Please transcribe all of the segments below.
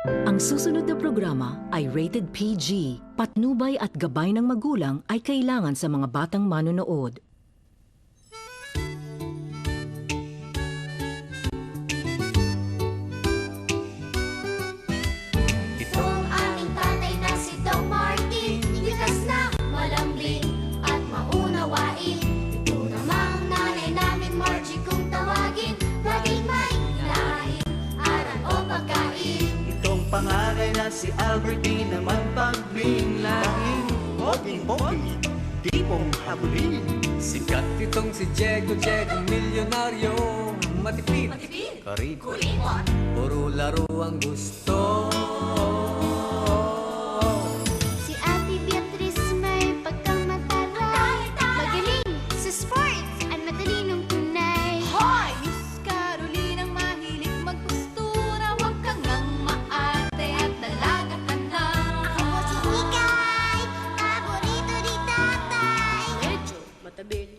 Ang susunod na programa ay rated PG. Patnubay at gabay ng magulang ay kailangan sa mga batang manonood. Itong aming tatay na si Doc Martin, likas na, malambing at maunawain. Ito namang nanay namin Margie kung tawagin, laging may lain, aral o pagkain. Itong panganay na si Albertine naman pagbling langing boging-boging, tipong habulin. Sikat itong si Diego milyonaryo, matipid, karibot, puro laro ang gusto. Si Ate Beatrice may pagkamataray, magaling sa sports at matalinong tunay. Hoy! Miss Caroline ang mahilig magpostura, huwag kang ngang maarte at dalaga ka na. Ako si Hikay, paborito ni tatay. Medyo matabil.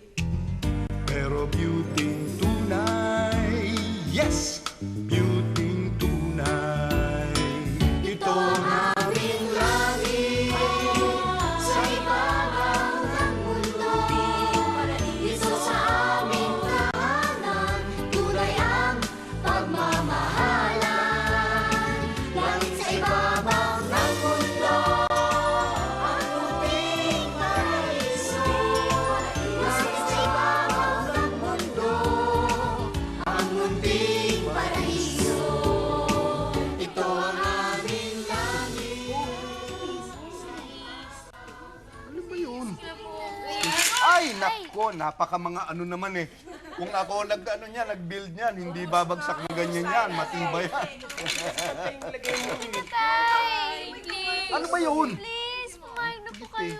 Pero beauty tunay, yes, beauty tunay. Ito ang Aming langit sa ibabaw ng mundo. Dito sa aming tahanan, tunay ang pagmamahalan. Langit sa ibabaw ng mundo, ang munting paraiso. Langit sa ibabaw ng mundo, ang munting paraiso. Ito ang aming langit. Ano ba yun? Ay, nako, napaka mga ano naman eh. Kung ako nag-build niyan, hindi babagsak ng ganyan yan. Matibay yan. Tay, please. Ano ba yun? Please, pumayag na po kayo.